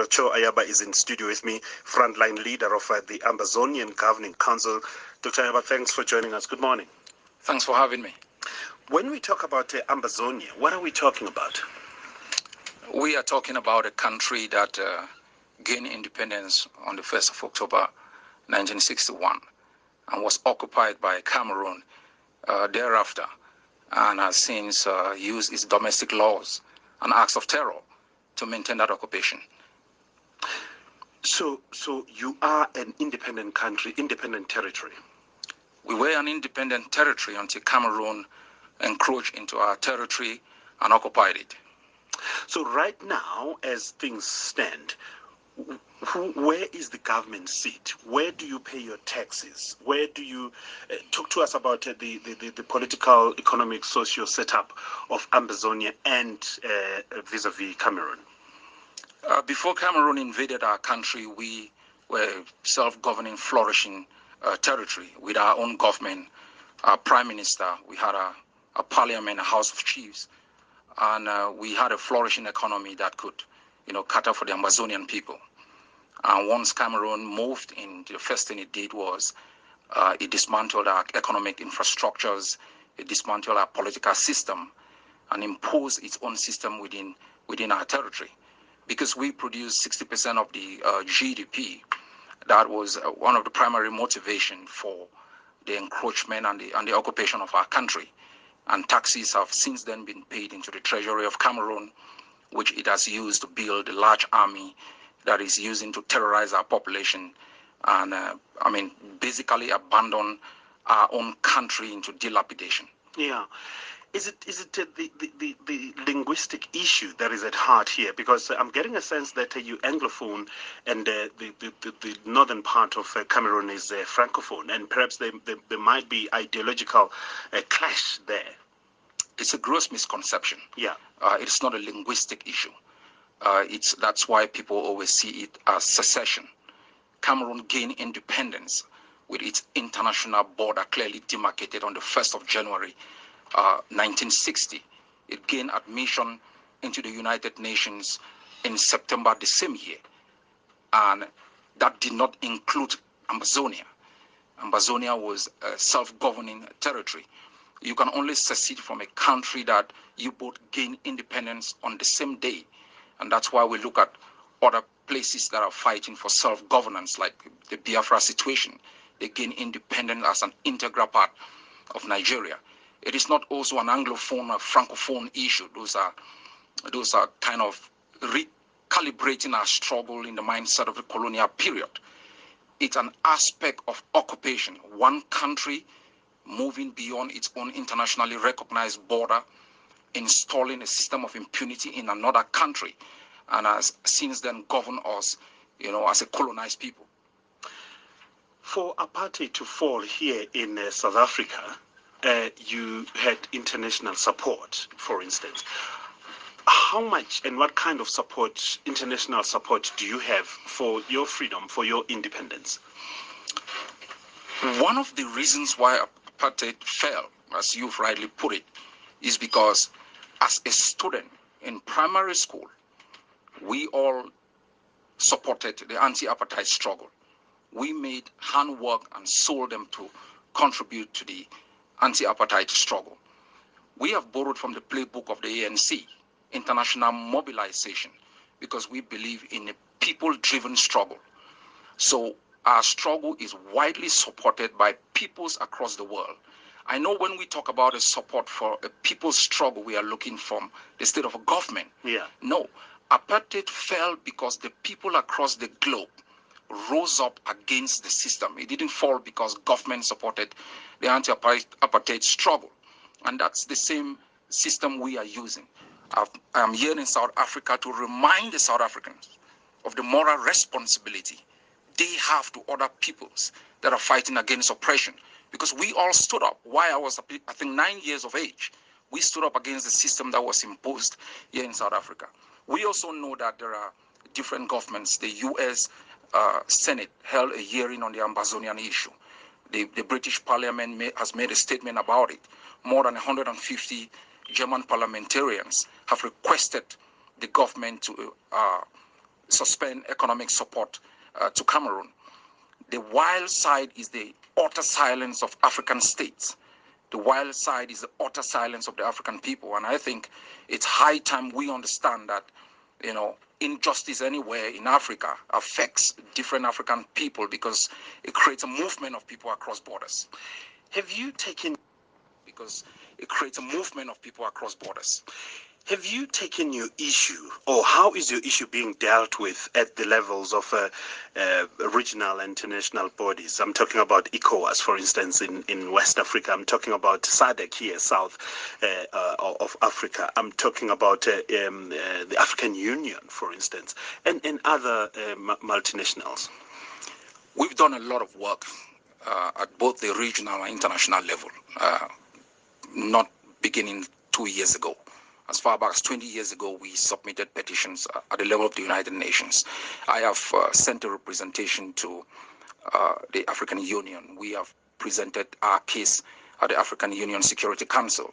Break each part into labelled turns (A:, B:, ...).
A: Dr. Cho Ayaba is in studio with me, frontline leader of the Ambazonian Governing Council. Dr. Ayaba, thanks for joining us. Good morning.
B: Thanks for having me.
A: When we talk about Ambazonia, what are we talking about?
B: We are talking about a country that gained independence on the 1st of October 1961 and was occupied by Cameroon thereafter, and has since used its domestic laws and acts of terror to maintain that occupation.
A: So you are an independent country, independent territory.
B: We were an independent territory until Cameroon encroached into our territory and occupied it.
A: So right now, as things stand, where is the government seat? Where do you pay your taxes? Where do you talk to us about the political, economic, social setup of Ambazonia and vis-a-vis Cameroon?
B: Before Cameroon invaded our country, we were self-governing, flourishing territory with our own government, our prime minister. We had a parliament, a house of chiefs, and we had a flourishing economy that could, cater for the Ambazonian people. And once Cameroon moved in, the first thing it did was it dismantled our economic infrastructures, it dismantled our political system, and imposed its own system within our territory. Because we produce 60% of the GDP, that was one of the primary motivation for the encroachment and the occupation of our country. And taxes have since then been paid into the treasury of Cameroon, which it has used to build a large army that is using to terrorize our population and, basically abandon our own country into dilapidation.
A: Yeah. Is it the linguistic issue that is at heart here? Because I'm getting a sense that you Anglophone and the northern part of Cameroon is Francophone, and perhaps there might be ideological clash there.
B: It's a gross misconception.
A: Yeah.
B: It's not a linguistic issue. That's why people always see it as secession. Cameroon gained independence with its international border clearly demarcated on the 1st of January 1960. It gained admission into the United Nations in September the same year, and that did not include Ambazonia. Ambazonia was a self-governing territory. You can only secede from a country that you both gain independence on the same day, and that's why we look at other places that are fighting for self-governance, like the Biafra situation. They gain independence as an integral part of Nigeria. It is not also an Anglophone or Francophone issue. Those are kind of recalibrating our struggle in the mindset of the colonial period. It's an aspect of occupation. One country moving beyond its own internationally recognized border, installing a system of impunity in another country, and has since then governed us, as a colonized people.
A: For apartheid to fall here in South Africa, you had international support, for instance. How much and what kind of support, international support, do you have for your freedom, for your independence?
B: One of the reasons why apartheid fell, as you've rightly put it, is because as a student in primary school, we all supported the anti-apartheid struggle. We made handwork and sold them to contribute to the anti-apartheid struggle. We have borrowed from the playbook of the ANC, international mobilization, because we believe in a people-driven struggle. So our struggle is widely supported by peoples across the world. I know when we talk about a support for a people's struggle, we are looking from the state of a government.
A: Yeah.
B: No, apartheid fell because the people across the globe rose up against the system. It didn't fall because government supported the anti-apartheid struggle. And that's the same system we are using. I'm here in South Africa to remind the South Africans of the moral responsibility they have to other peoples that are fighting against oppression. Because we all stood up. While I was, I think, 9 years of age, we stood up against the system that was imposed here in South Africa. We also know that there are different governments. The U.S. Senate held a hearing on the Ambazonian issue. The British Parliament has made a statement about it. More than 150 German parliamentarians have requested the government to suspend economic support to Cameroon. The wild side is the utter silence of African states. The wild side is the utter silence of the African people. And I think it's high time we understand that, injustice anywhere in Africa affects different African people because it creates a movement of people across borders.
A: Have you taken Have you taken your issue, or how is your issue being dealt with at the levels of regional and international bodies? I'm talking about ECOWAS, for instance, in West Africa. I'm talking about SADC here, south of Africa. I'm talking about the African Union, for instance, and other multinationals.
B: We've done a lot of work at both the regional and international level, not beginning 2 years ago. As far back as 20 years ago, we submitted petitions at the level of the United Nations. I have sent a representation to the African Union. We have presented our case at the African Union Security Council.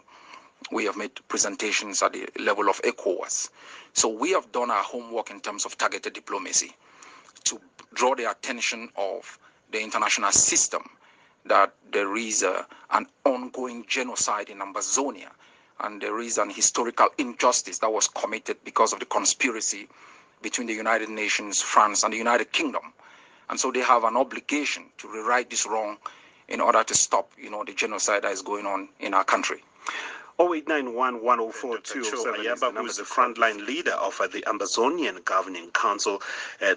B: We have made presentations at the level of ECOWAS. So we have done our homework in terms of targeted diplomacy to draw the attention of the international system that there is an ongoing genocide in Ambazonia, and there is an historical injustice that was committed because of the conspiracy between the United Nations, France, and the United Kingdom. And so they have an obligation to rewrite this wrong in order to stop, the genocide that is going on in our country.
A: 0891-104-207 Ayaba, who is the frontline leader of the Ambazonian Governing Council.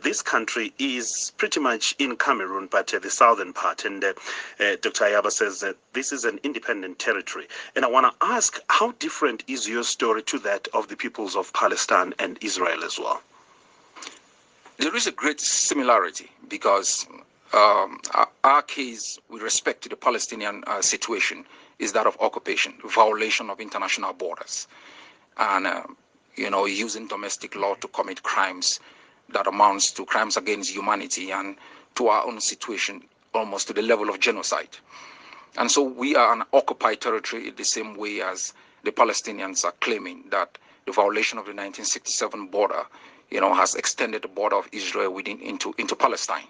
A: This country is pretty much in Cameroon, but the southern part. And Dr. Ayaba says that this is an independent territory. And I want to ask, how different is your story to that of the peoples of Palestine and Israel as well?
B: There is a great similarity because our case with respect to the Palestinian situation is that of occupation, violation of international borders, and using domestic law to commit crimes that amounts to crimes against humanity, and to our own situation almost to the level of genocide. And so we are an occupied territory in the same way as the Palestinians are claiming that the violation of the 1967 border, has extended the border of Israel into Palestine.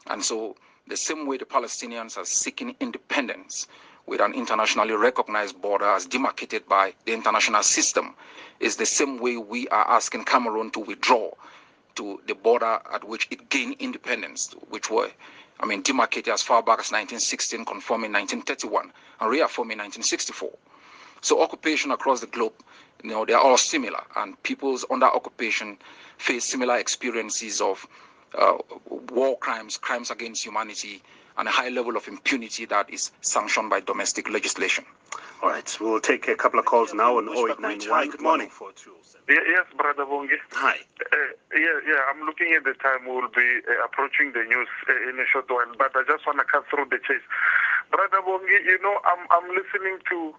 B: And so the same way the Palestinians are seeking independence with an internationally recognized border as demarcated by the international system is the same way we are asking Cameroon to withdraw to the border at which it gained independence, which were, demarcated as far back as 1916, confirmed in 1931, and reaffirmed in 1964. So occupation across the globe, they are all similar, and peoples under occupation face similar experiences of war crimes, crimes against humanity, and a high level of impunity that is sanctioned by domestic legislation.
A: All right, we'll take a couple of calls now on 0891. Good morning.
C: Yes, Brother Bongi.
A: Hi.
C: I'm looking at the time. We'll be approaching the news in a short while, but I just want to cut through the chase. Brother Bongi, I'm listening to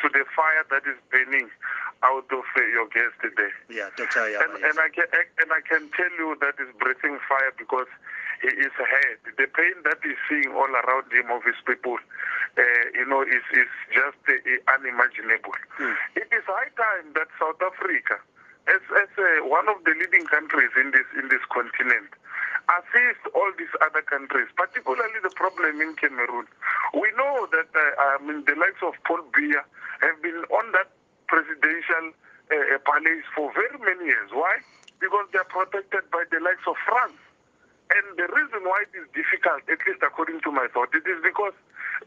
C: the fire that is burning out of your guest today.
A: Yeah, Dr. Ayaba,
C: and I can tell you that is breathing fire because he is hurt. The pain that he's seeing all around him of his people, is just unimaginable. It is high time that South Africa, as one of the leading countries in this continent, assist all these other countries, particularly the problem in Cameroon. We know that the likes of Paul Biya have been on that presidential palace for very many years. Why? Because they are protected by the likes of France. And the reason why it is difficult, at least according to my thought, it is because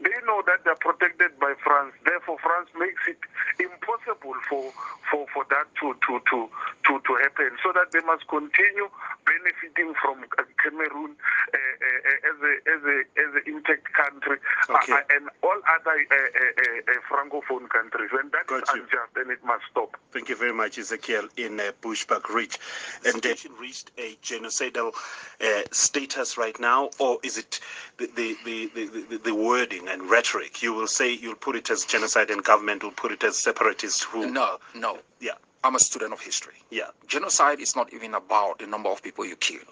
C: they know that they are protected by France. Therefore, France makes it impossible for that to happen. So that they must continue benefiting from Cameroon as an intact country, and all other francophone countries. And that is unjust, and it must stop.
A: Thank you very much, Ezekiel, in Bushbuck Ridge. And they reached a genocidal status right now, or is it the wording and rhetoric? You will say you'll put it as genocide, and government will put it as separatist rule.
B: No.
A: Yeah.
B: I'm a student of history.
A: Yeah.
B: Genocide is not even about the number of people you kill.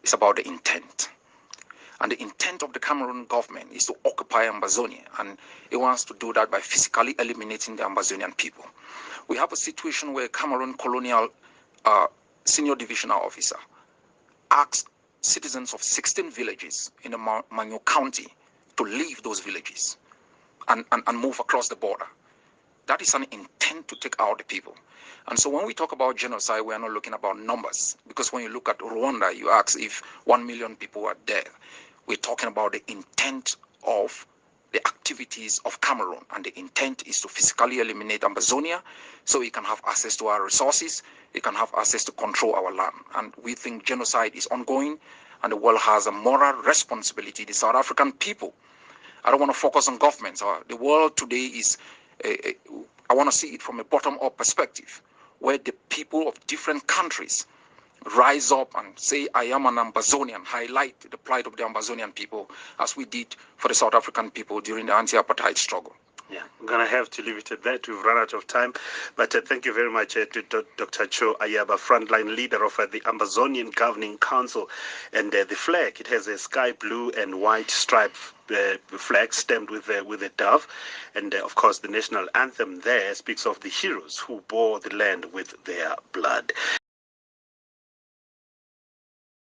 B: It's about the intent. And the intent of the Cameroon government is to occupy Ambazonia, and it wants to do that by physically eliminating the Ambazonian people. We have a situation where Cameroon colonial senior divisional officer asked citizens of 16 villages in the Manyo County to leave those villages and move across the border. That is an intent to take out the people. And so when we talk about genocide, we are not looking about numbers. Because when you look at Rwanda, you ask if 1 million people are dead. We're talking about the intent of the activities of Cameroon. And the intent is to physically eliminate Ambazonia so we can have access to our resources, we can have access to control our land. And we think genocide is ongoing and the world has a moral responsibility. The South African people, I don't want to focus on governments. The world today is, I want to see it from a bottom-up perspective, where the people of different countries rise up and say, I am an Ambazonian, highlight the plight of the Ambazonian people, as we did for the South African people during the anti-apartheid struggle.
A: Yeah, I'm going to have to leave it at that. We've run out of time. But thank you very much to Dr. Cho Ayaba, frontline leader of the Ambazonian Governing Council. And the flag, it has a sky blue and white stripe flag stamped with a dove. And of course, the national anthem there speaks of the heroes who bore the land with their blood.